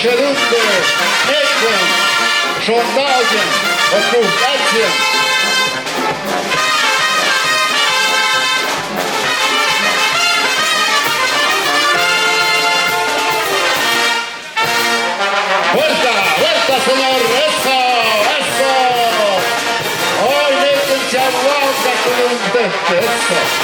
Nächste Runde. Ecken. Schondaugen. Und Buchätzchen. Vuelta, vuelta, señor. Eso, eso. Hoy métense a guarda con un teste. Eso.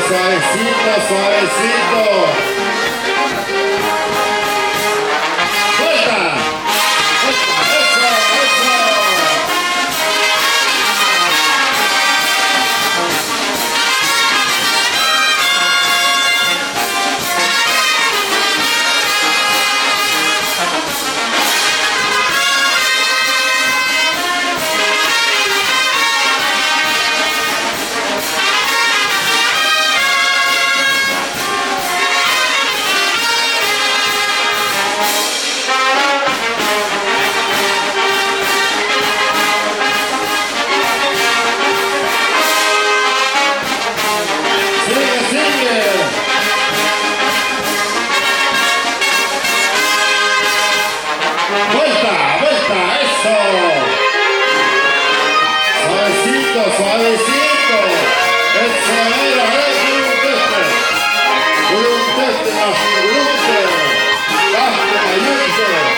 Suavecito, suavecito. Suelta. Eso, eso. Vuelta, vuelta, eso. Suavecito, suavecito. Eso era, Gulumtete, naši gulumte. Lahko na jutro.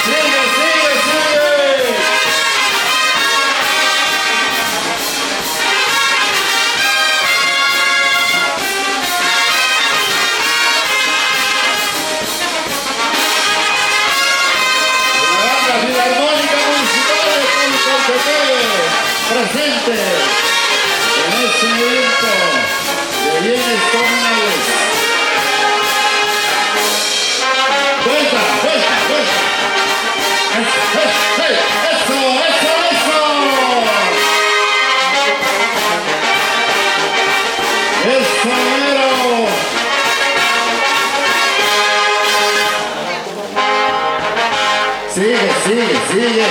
Sigue, sigue, sigue. La banda filarmónica municipal con Colcoté presente en este evento de bienes comunales. Vuelta, vuelta, vuelta. Eso, eso, eso. Eso, mero. Sigue, sigue, sigue.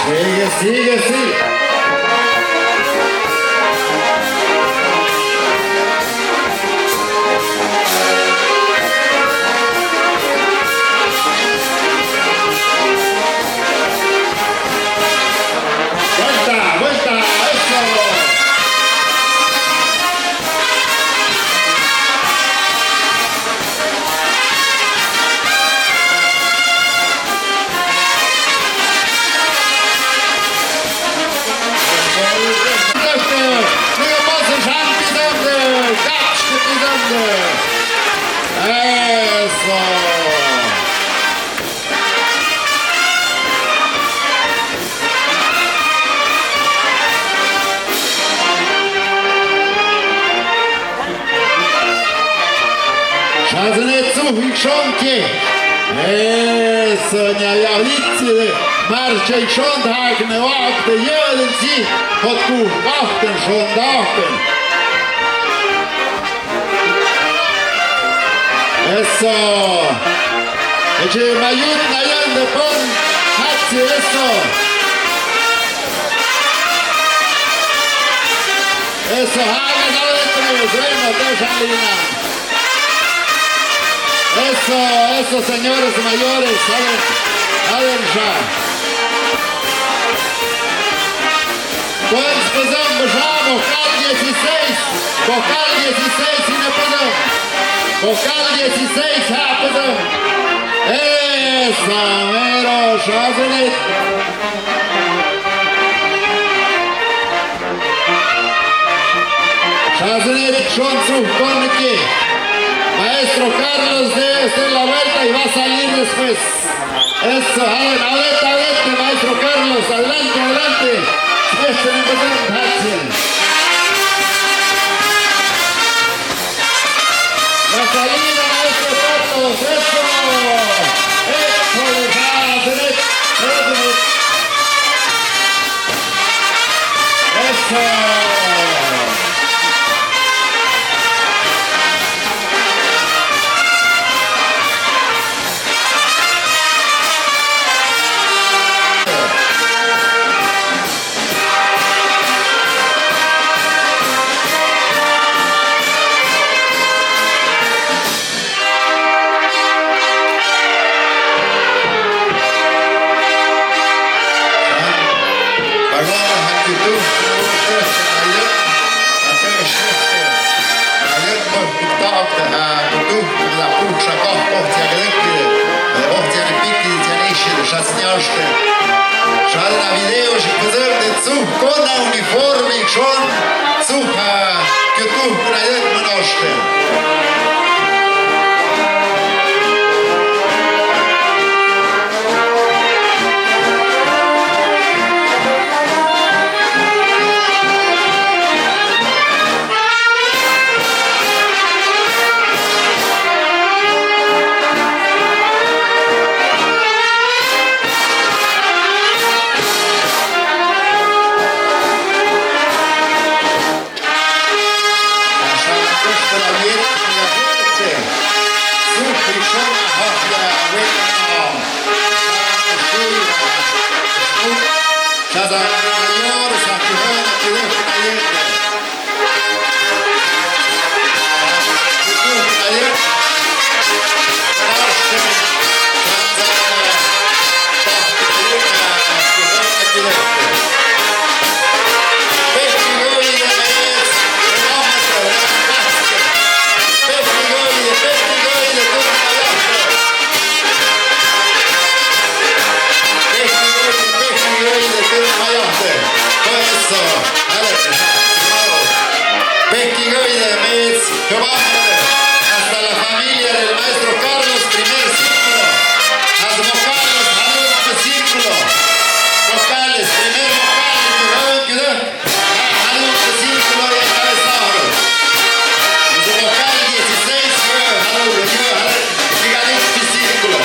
Sigue, sigue, sigue. Vuelta, vuelta, eso. Шазанецу Хикшонки. Sonjajavitzile, Marcel Schondhagen, Wagte, Jölensi, hat gut Wachten, Schondachen. Eso. Ece Mayut Nayan de Pon, Hatsi, eso. Eso, Hagen adentro, bueno, Tejalina. Eso, señores mayores, adentro. Pues empezamos ya, vocal 16, vocal 16 y no puedo. Vocal 16, ya puedo. Eso, mero, Shazanet. Shazanet, schon zu Koniki. Maestro Carlos debe hacer la vuelta y va a salir después. Eso, adelante, maestro Carlos, adelante, adelante. Este es el la salida, maestro Carlos, eso. Eso, eso. Schade na video și păzări de țuh, cona uniformic și-on țuha, că tu craiet mănoște. Nada mayor, Saquijón, aquí dejo cayendo. Hasta la familia del maestro Carlos, primer círculo. Las vocales, al círculo. Vocales, primer vocal, al círculo y encabezado. De vocal 16, círculo.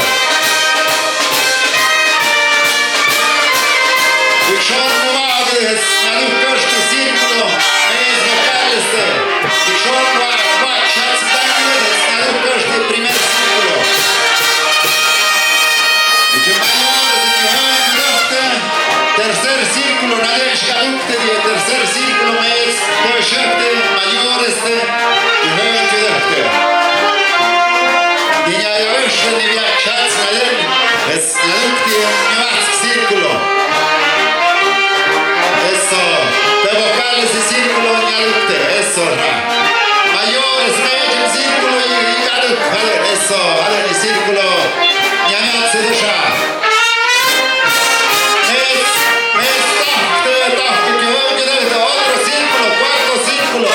Учёный вагрес, налюбкошки círculo, es vocales. Учёный primer círculo. Tercer círculo, tercer círculo, mayor círculo. Eso, de vocales y círculo, eso. Mayores, medio círculo y eso, el círculo, se deja. Otro círculo, cuarto círculo.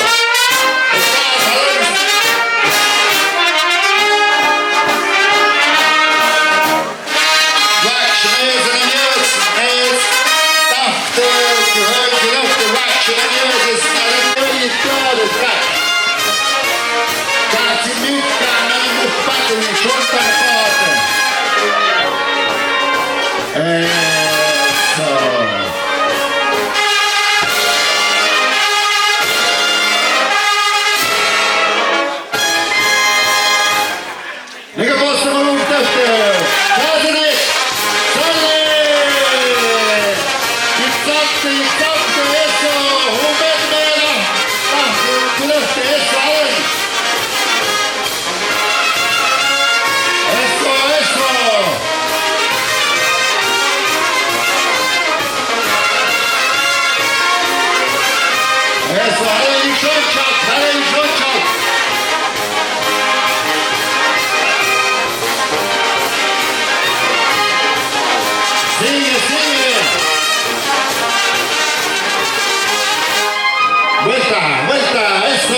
Vuelta, eso.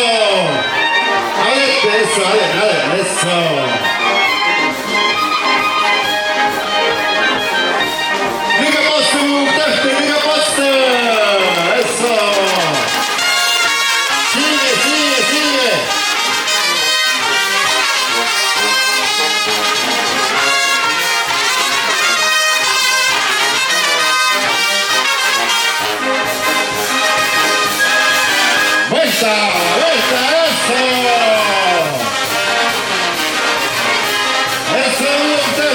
Eso. Liga poste. Eso. Sigue. Vuelta, eso. Eso me gusta.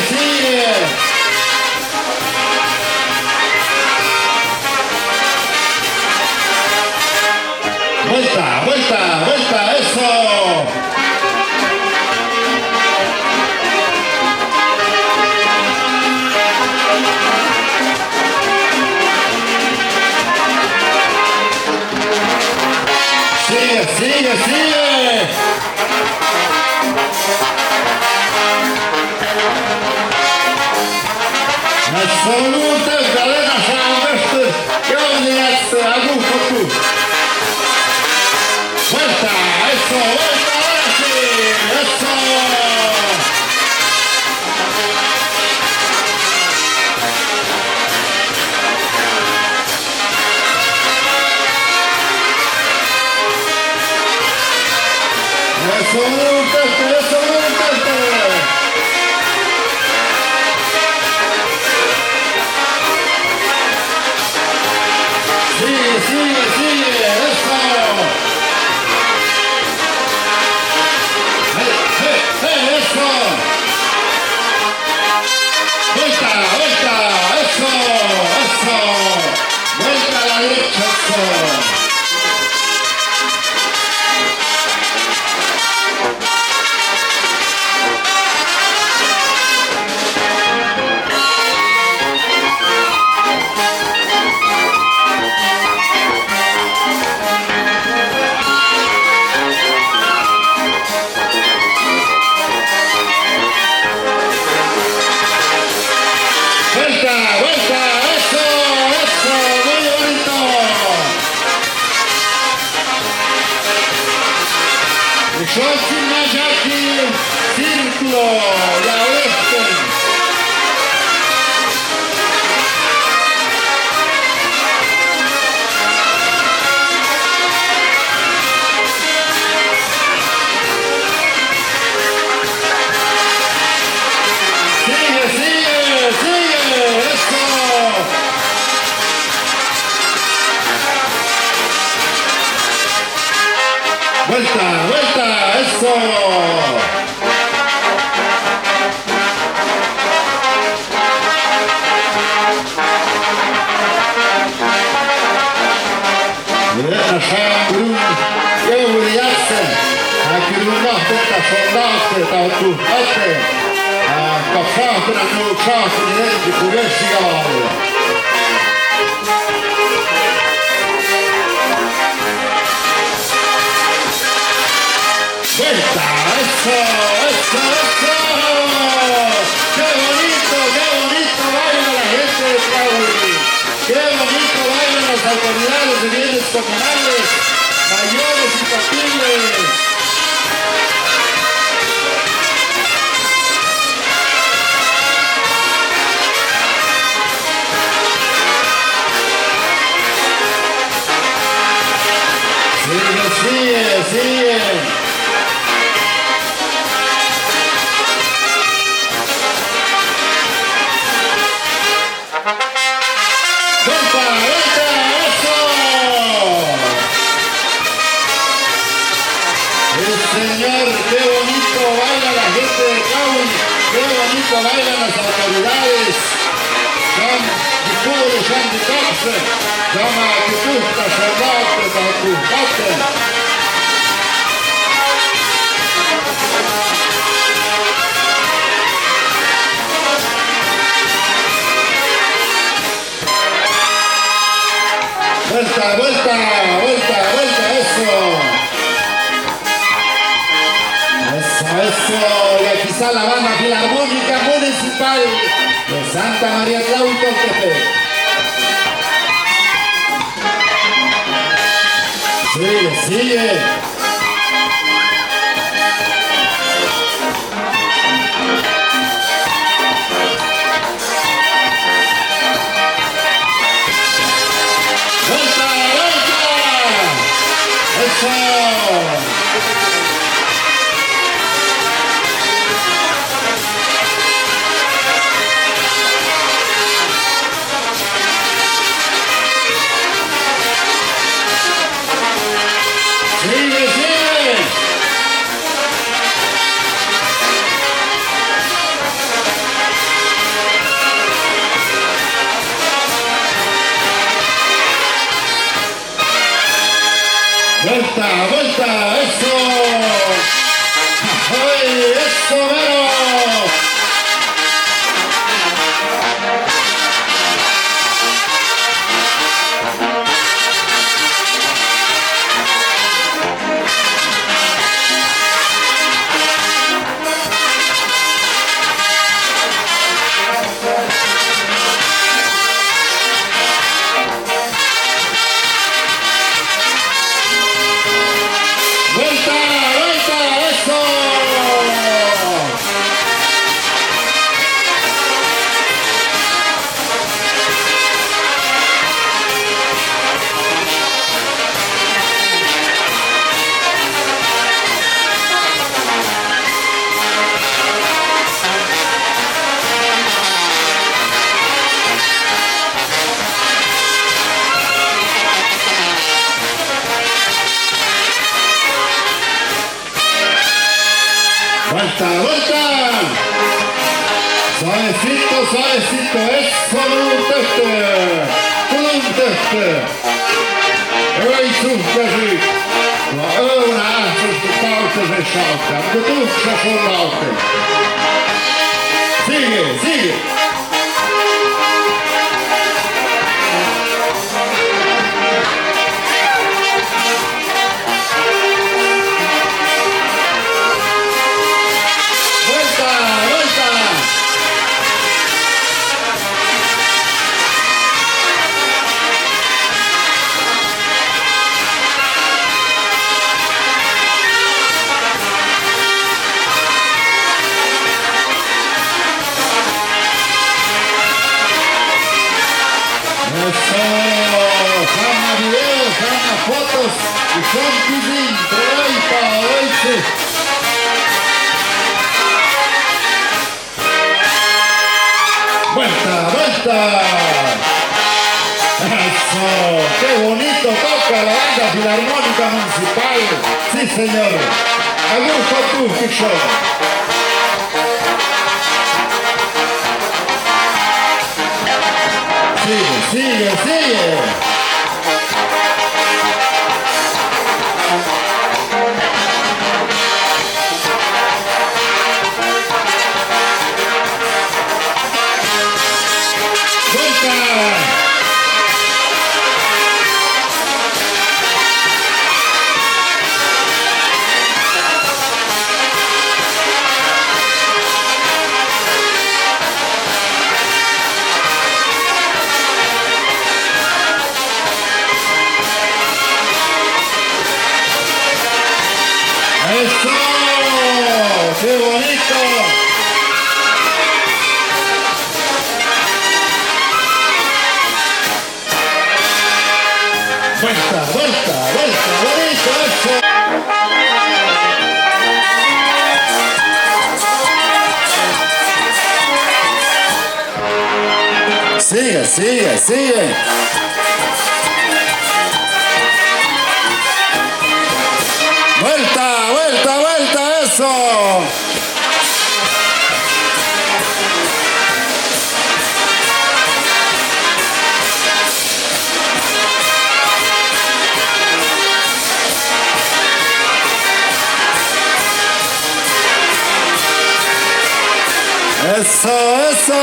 Sigue. Vuelta, eso. Sigue. Absoluta galera salveste, eu algum pouco. Vuelta, eso, ahora sí, eso. Eso me gusta. Eso. Vuelta, vuelta, eso, eso. Vuelta a la derecha, eso. Vuelta, vuelta, eso, eso, muy bonito. Wisłocki Maziaki, círculo, la oeste. Sigue, sigue, sigue, eso. Vuelta, vuelta, eso. عشان بدون جو رياسة هكذا نهضة صندوق توقفات كفاة أنه كفاة من الكوريشيا Vuelta, eso, eso, eso. Qué bonito baila la gente de Cauli. Qué bonito bailan las autoridades de bienes comunales, mayores y patibles. Sigue, sigue, sigue. ¡Vuelta, vuelta! ¡Eso! El señor, qué bonito baila la gente de Cauli, qué bonito bailan las autoridades. Son Kipuri, son Ditoxe, llama a Kipusta, Soldate, Tacucate. Vuelta, vuelta, vuelta, vuelta, eso. Eso, eso. Y aquí está la banda filarmónica municipal de Santa María Tlahuitoltepec. Sigue, sigue. ¡Vuelta, vuelta! ¡Eso! ¡Sigue, sigue! Vuelta, vuelta, eso. ¡Ay, eso, mero! ¡Vuelta, vuelta, eso! Vuelta, vuelta. Suavecito, suavecito. Eso, Lundeste. Oj, Superrik. Och öarna är så totalt överskjutna. Det duschar från lauten. Sigue, sigue. Fotos y son Kizin, Troika, Oizu. Vuelta, vuelta. Eso, qué bonito toca la banda filarmónica municipal. Sí, señor. Augusto Tufico. Sigue, sigue, sigue. ¡Eso! ¡Qué bonito! Vuelta, vuelta, vuelta, bonito eso. Sigue, sigue, sigue. Vuelta, vuelta, vuelta, eso. Eso, eso.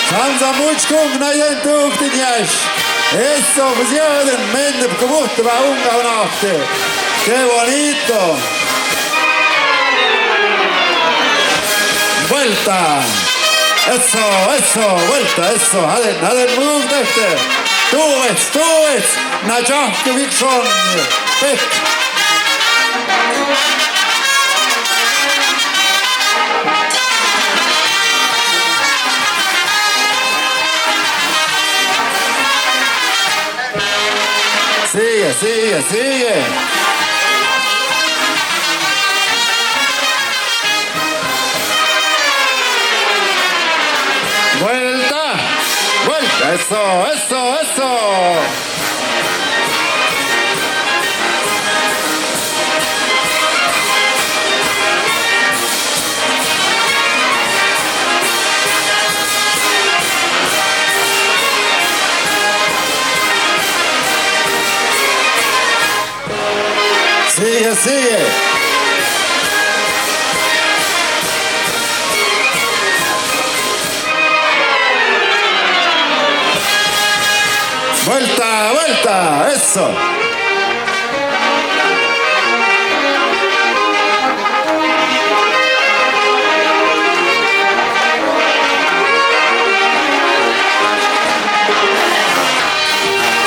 Sanza muchkung na yentuk tinyash. Eso, fusionen, mende, pkomuhte, va unga unahte. ¡Qué bonito! ¡Vuelta! ¡Eso, eso! ¡Vuelta, eso! ¡Hade move dette! Du vet! Najahke Viksson! Beck! Sigue, sigue, sigue! ¡Vuelta! ¡Vuelta! ¡Eso! ¡Eso! ¡Eso! Sigue, sigue. Vuelta, vuelta, eso.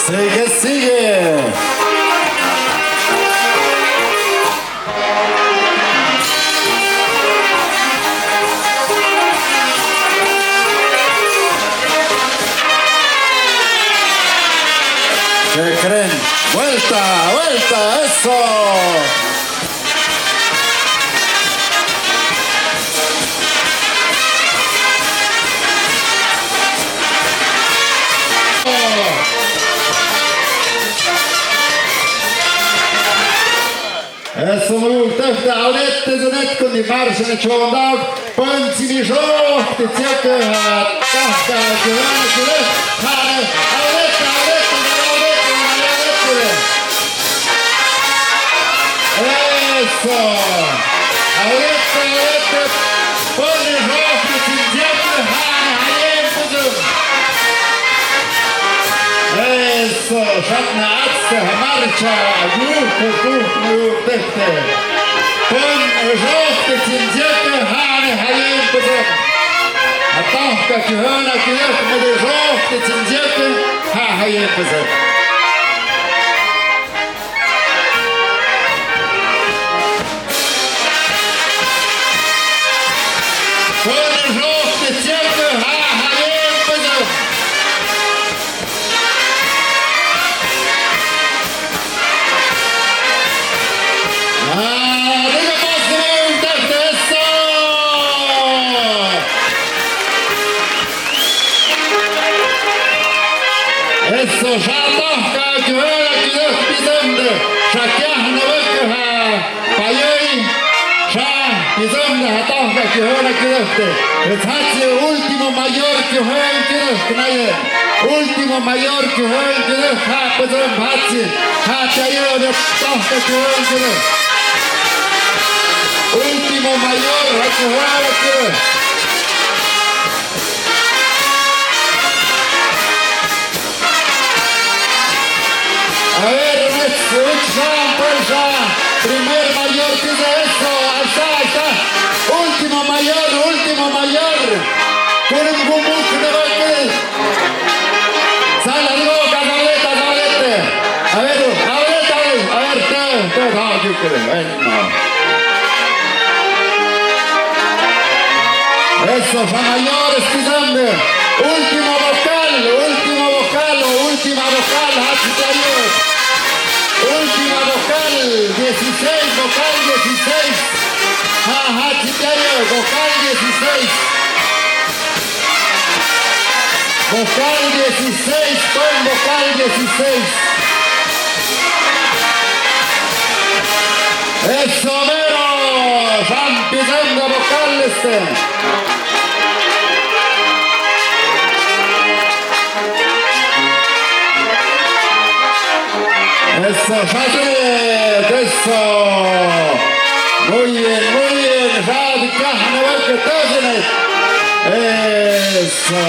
Sigue, sigue. ¿Qué creen? ¡Vuelta! ¡Vuelta! ¡Eso! Eso me gusta, ahorita es un eco de marcha en Chondau, Ponzi mi joc, de circa, tasca, que van a querer, ahorita. Eso, ahorita, pone joc, de circa, Eso, żadna akcja, marcza, grup, tehte. Pon żółty cindziekę, hajem pozor. A tahka kihana kiyek, mede żółty cindziekę, hajem pozor. Pon żółty cindziekę, hajem pozor. Eso, Shaldohka, Gehöra, Gehöch, Bizemde, Shakjahna, Wökeha, Pajoi, Shah, Bizemde, Hatohka, Gehöra, Gehöchte. Jetzt hat sie Ultimo Major, Gehöra, Gehöch, nein, Ultimo Major, Gehöra, Gehöch, hat sie, hat ja ihre Tochter, Gehöra, Gehöch. Ultimo Major, hat Gehöra, Gehöch. A ver, primer mayor que es eso, ahí está, último mayor, con un gumuk de baque, sale algo, casalete, a ver, aquí bueno. Eso, fa mayores, pisando, última vocal, Última vocal 16, vocal 16. Vocal 16. Vocal 16 con vocal 16. Eso mero, ya empezando a vocal Eso, Shadred, eso. Muy bien, Radikah, Nevarke, Tazenet. Eso.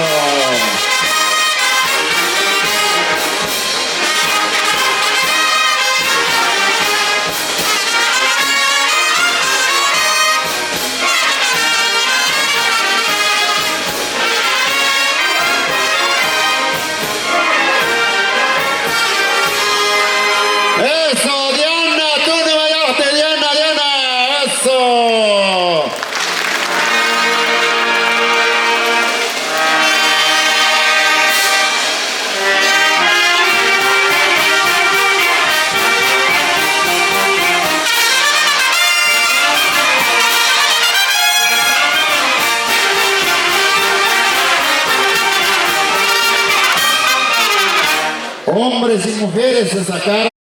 Eso, Diana, tú no vayas, Diana, eso. Hombres y mujeres se sacaron.